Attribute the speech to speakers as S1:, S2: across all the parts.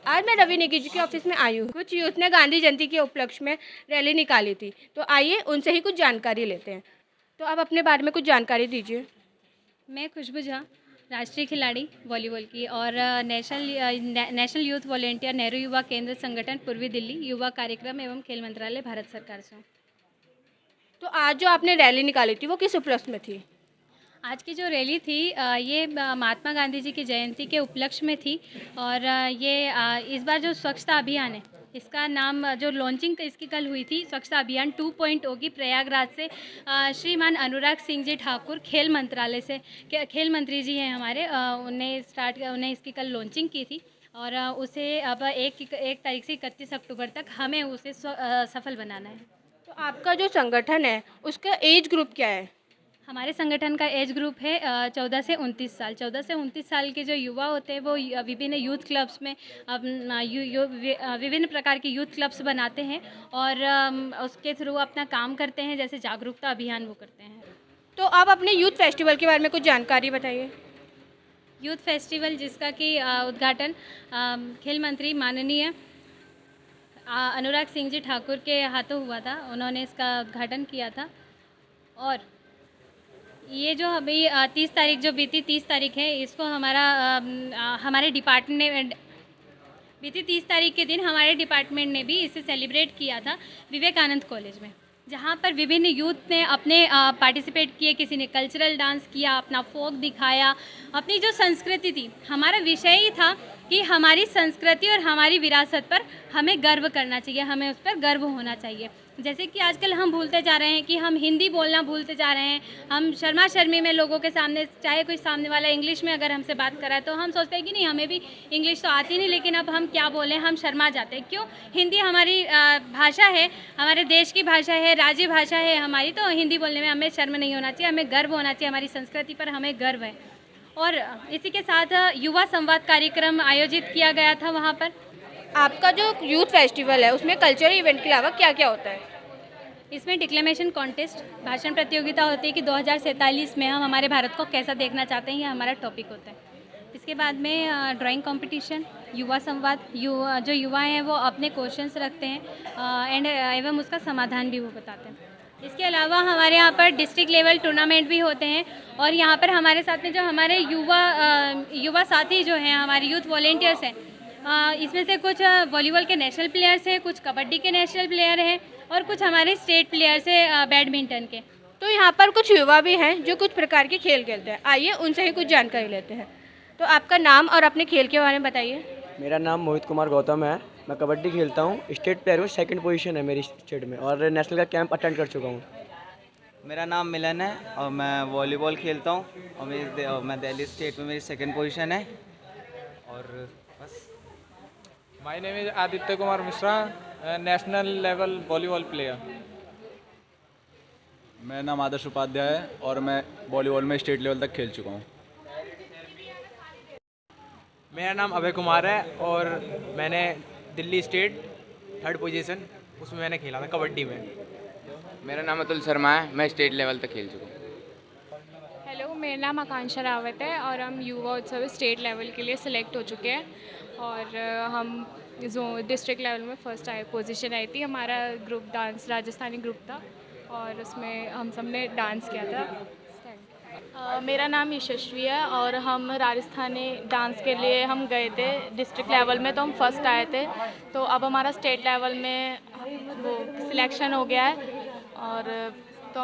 S1: आज मैं रवि नेगी जी के ऑफिस में आई हूँ। कुछ यूथ ने गांधी जयंती के उपलक्ष्य में रैली निकाली थी, तो आइए उनसे ही कुछ जानकारी लेते हैं। तो आप अपने बारे में कुछ जानकारी दीजिए।
S2: मैं खुशबू झा, राष्ट्रीय खिलाड़ी वॉलीबॉल की और नेशनल यूथ वॉलेंटियर नेहरू युवा केंद्र संगठन पूर्वी दिल्ली युवा कार्यक्रम एवं खेल मंत्रालय भारत सरकार से हूँ।
S1: तो आज जो आपने रैली निकाली थी वो किस उपलक्ष्य में थी?
S2: आज की जो रैली थी ये महात्मा गांधी जी की जयंती के उपलक्ष्य में थी और इस बार जो स्वच्छता अभियान है इसका नाम जो लॉन्चिंग इसकी कल हुई थी स्वच्छता अभियान 2.0 की प्रयागराज से श्रीमान अनुराग सिंह जी ठाकुर खेल मंत्रालय से खेल मंत्री जी हैं हमारे उन्हें इसकी कल लॉन्चिंग की थी और उसे अब एक तारीख से 31 अक्टूबर तक हमें उसे सफल बनाना है।
S1: तो आपका जो संगठन है उसका एज ग्रुप क्या है?
S2: हमारे संगठन का एज ग्रुप है 14 से 29 साल। 14 से 29 साल के जो युवा होते हैं वो विभिन्न यूथ क्लब्स में विभिन्न प्रकार के यूथ क्लब्स बनाते हैं और उसके थ्रू अपना काम करते हैं, जैसे जागरूकता अभियान वो करते हैं।
S1: तो आप अपने यूथ फेस्टिवल के बारे में कुछ जानकारी बताइए।
S2: यूथ फेस्टिवल जिसका कि उद्घाटन खेल मंत्री माननीय अनुराग सिंह जी ठाकुर के हाथों हुआ था। उन्होंने इसका उद्घाटन किया था और ये जो अभी 30 तारीख जो बीती 30 तारीख है इसको हमारे डिपार्टमेंट ने बीती 30 तारीख के दिन हमारे डिपार्टमेंट ने भी इसे सेलिब्रेट किया था विवेकानंद कॉलेज में, जहाँ पर विभिन्न यूथ ने अपने पार्टिसिपेट किए। किसी ने कल्चरल डांस किया, अपना फोक दिखाया, अपनी जो संस्कृति थी। हमारा विषय ही था कि हमारी संस्कृति और हमारी विरासत पर हमें गर्व करना चाहिए, हमें उस पर गर्व होना चाहिए। जैसे कि आजकल हम भूलते जा रहे हैं कि हम हिंदी बोलना भूलते जा रहे हैं। हम शर्मा शर्मी में लोगों के सामने, चाहे कोई सामने वाला इंग्लिश में अगर हमसे बात कराए तो हम सोचते हैं कि नहीं, हमें भी इंग्लिश तो आती नहीं, लेकिन अब हम क्या बोलें, हम शर्मा जाते हैं। क्यों? हिंदी हमारी भाषा है, हमारे देश की भाषा है, राज्य भाषा है हमारी, तो हिंदी बोलने में हमें शर्म नहीं होना चाहिए, हमें गर्व होना चाहिए, हमारी संस्कृति पर हमें गर्व है। और इसी के साथ युवा संवाद कार्यक्रम आयोजित किया गया था वहाँ पर।
S1: आपका जो यूथ फेस्टिवल है उसमें कल्चरल इवेंट के अलावा क्या क्या होता है?
S2: इसमें डिक्लेमेशन कॉन्टेस्ट, भाषण प्रतियोगिता होती है कि 2047 में हम हमारे भारत को कैसा देखना चाहते हैं, ये हमारा टॉपिक होता है। इसके बाद में ड्राइंग कंपटीशन, युवा संवाद, जो युवा हैं वो अपने क्वेश्चंस रखते हैं एवं उसका समाधान भी वो बताते हैं। इसके अलावा हमारे यहाँ पर डिस्ट्रिक्ट लेवल टूर्नामेंट भी होते हैं और यहाँ पर हमारे साथ में जो हमारे युवा साथी जो हैं, हमारे यूथ वॉलेंटियर्स हैं, इसमें से कुछ वॉलीबॉल के नेशनल प्लेयर्स हैं, कुछ कबड्डी के नेशनल प्लेयर हैं और कुछ हमारे स्टेट प्लेयर्स हैं बैडमिंटन के।
S1: तो यहाँ पर कुछ युवा भी हैं जो कुछ प्रकार के खेल खेलते हैं। आइए उनसे ही कुछ जानकारी लेते हैं। तो आपका नाम और अपने खेल के बारे में बताइए।
S3: मेरा नाम मोहित कुमार गौतम है। मैं कबड्डी खेलता हूँ, स्टेट प्लेयर हूँ, सेकंड पोजीशन है मेरी स्टेट में और नेशनल का कैंप अटेंड कर चुका हूँ।
S4: मेरा नाम मिलन है और मैं वॉलीबॉल खेलता हूँ और मैं दिल्ली स्टेट में मेरी सेकंड पोजीशन है और बस।
S5: My name is Aditya Kumar Mishra, national level volleyball player.
S6: मेरा नाम आदर्श उपाध्याय है और मैं वॉलीबॉल में स्टेट लेवल तक खेल चुका हूँ।
S5: मेरा नाम अभय कुमार है और मैंने दिल्ली स्टेट थर्ड पोजीशन उसमें मैंने खेला था कबड्डी में।
S7: मेरा नाम अतुल शर्मा है, मैं स्टेट लेवल तक खेल चुका हूँ।
S8: हेलो, मेरा नाम आकांक्षा रावत है और हम युवा उत्सव स्टेट लेवल के लिए सिलेक्ट हो चुके हैं और हम जो डिस्ट्रिक्ट लेवल में फर्स्ट पोजीशन आई थी। हमारा ग्रुप डांस राजस्थानी ग्रुप था और उसमें हम सब ने डांस किया था।
S9: मेरा नाम यशस्वी है और हम राजस्थानी डांस के लिए हम गए थे डिस्ट्रिक्ट लेवल में, तो हम फर्स्ट आए थे। तो अब हमारा स्टेट लेवल में वो सिलेक्शन हो गया है और तो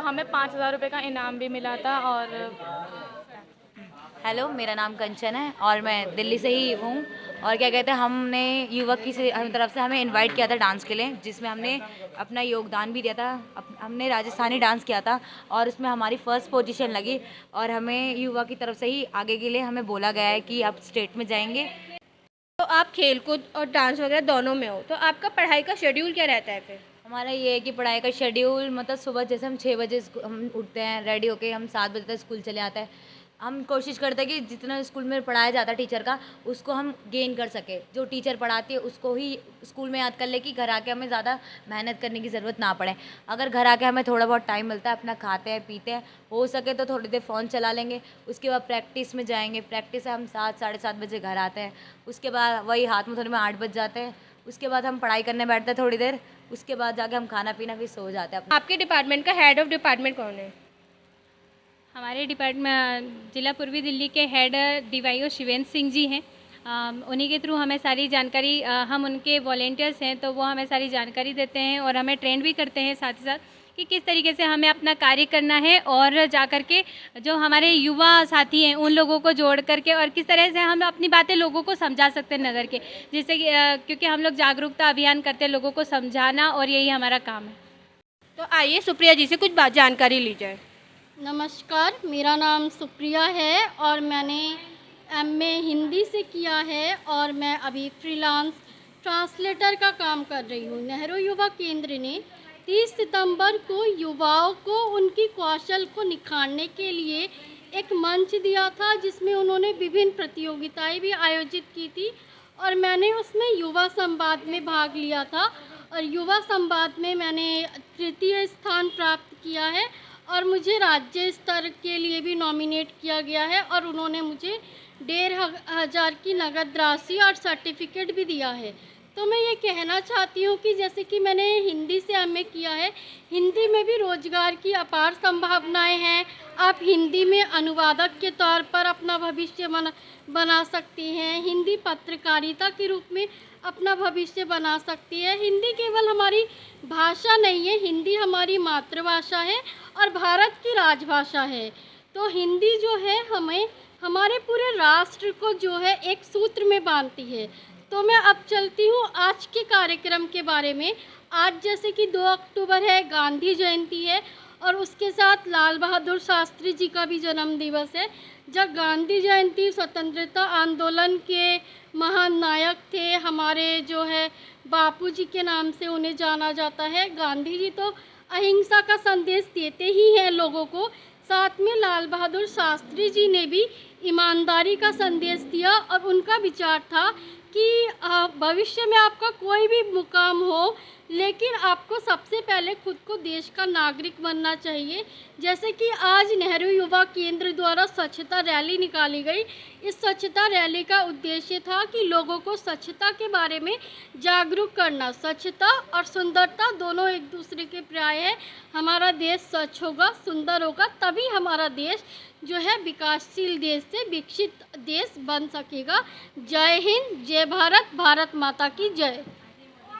S9: हमें 5,000 रुपये का इनाम भी मिला था। और
S10: हेलो, मेरा नाम कंचन है और मैं दिल्ली से ही हूँ। और क्या कहते हैं, हमने युवक की तरफ से हमें इनवाइट किया था डांस के लिए, जिसमें हमने अपना योगदान भी दिया था। हमने राजस्थानी डांस किया था और उसमें हमारी फर्स्ट पोजीशन लगी और हमें युवा की तरफ से ही आगे के लिए हमें बोला गया है कि आप स्टेट में जाएंगे।
S1: तो आप खेलकूद और डांस वगैरह दोनों में हो, तो आपका पढ़ाई का शेड्यूल क्या रहता है फिर?
S10: हमारा ये है कि पढ़ाई का शेड्यूल मतलब सुबह जैसे हम 6 बजे हम उठते हैं, रेडी होके हम 7 बजे तक स्कूल चले आते हैं। हम कोशिश करते हैं कि जितना स्कूल में पढ़ाया जाता है टीचर का, उसको हम गेन कर सके। जो टीचर पढ़ाती है उसको ही स्कूल में याद कर ले कि घर आके हमें ज़्यादा मेहनत करने की ज़रूरत ना पड़े। अगर घर आके हमें थोड़ा बहुत टाइम मिलता है, अपना खाते हैं पीते हैं, हो सके तो थोड़ी देर फ़ोन चला लेंगे, उसके बाद प्रैक्टिस में जाएंगे। प्रैक्टिस से हम 7 साढ़े 7 बजे घर आते हैं, उसके बाद वही हाथ मुँह धोने में 8 बज जाते हैं। उसके बाद हम पढ़ाई करने बैठते हैं थोड़ी देर, उसके बाद जाके हम खाना पीना फिर सो जाते हैं।
S1: आपके डिपार्टमेंट का हेड ऑफ डिपार्टमेंट कौन है?
S2: हमारे डिपार्टमेंट जिला पूर्वी दिल्ली के हेड DYO शिवेंद्र सिंह जी हैं। उन्हीं के थ्रू हमें सारी जानकारी, हम उनके वॉलेंटियर्स हैं तो वो हमें सारी जानकारी देते हैं और हमें ट्रेन भी करते हैं साथ ही साथ कि किस तरीके से हमें अपना कार्य करना है और जाकर के जो हमारे युवा साथी हैं उन लोगों को जोड़ करके और किस तरह से हम अपनी बातें लोगों को समझा सकते हैं नगर के, जिससे कि क्योंकि हम लोग जागरूकता अभियान करते हैं, लोगों को समझाना, और यही हमारा काम है।
S1: तो आइए सुप्रिया जी से कुछ जानकारी ली जाए।
S11: नमस्कार, मेरा नाम सुप्रिया है और मैंने MA हिंदी से किया है और मैं अभी फ्रीलांस ट्रांसलेटर का काम कर रही हूँ। नेहरू युवा केंद्र ने 30 सितंबर को युवाओं को उनकी कौशल को निखारने के लिए एक मंच दिया था, जिसमें उन्होंने विभिन्न प्रतियोगिताएं भी आयोजित की थी और मैंने उसमें युवा संवाद में भाग लिया था और युवा संवाद में मैंने 3य स्थान प्राप्त किया है और मुझे राज्य स्तर के लिए भी नॉमिनेट किया गया है और उन्होंने मुझे 1500 की नगद राशि और सर्टिफिकेट भी दिया है। तो मैं ये कहना चाहती हूँ कि जैसे कि मैंने हिंदी से MA किया है, हिंदी में भी रोजगार की अपार संभावनाएं हैं। आप हिंदी में अनुवादक के तौर पर अपना भविष्य बना सकती हैं, हिंदी पत्रकारिता के रूप में अपना भविष्य बना सकती है। हिंदी केवल हमारी भाषा नहीं है, हिंदी हमारी मातृभाषा है और भारत की राजभाषा है। तो हिंदी जो है हमें हमारे पूरे राष्ट्र को जो है एक सूत्र में बांधती है। तो मैं अब चलती हूँ आज के कार्यक्रम के बारे में। आज जैसे कि 2 अक्टूबर है, गांधी जयंती है और उसके साथ लाल बहादुर शास्त्री जी का भी जन्म दिवस है। जब गांधी जयंती स्वतंत्रता आंदोलन के महान नायक थे, हमारे जो है बापूजी के नाम से उन्हें जाना जाता है। गांधी जी तो अहिंसा का संदेश देते ही हैं लोगों को, साथ में लाल बहादुर शास्त्री जी ने भी ईमानदारी का संदेश दिया और उनका विचार था कि भविष्य में आपका कोई भी मुकाम हो, लेकिन आपको सबसे पहले खुद को देश का नागरिक बनना चाहिए। जैसे कि आज नेहरू युवा केंद्र द्वारा स्वच्छता रैली निकाली गई। इस स्वच्छता रैली का उद्देश्य था कि लोगों को स्वच्छता के बारे में जागरूक करना। स्वच्छता और सुंदरता दोनों एक दूसरे के पर्याय है। हमारा देश स्वच्छ होगा, सुंदर होगा, तभी हमारा देश जो है विकासशील देश से विकसित देश बन सकेगा। जय हिंद, जय भारत, भारत माता की जय।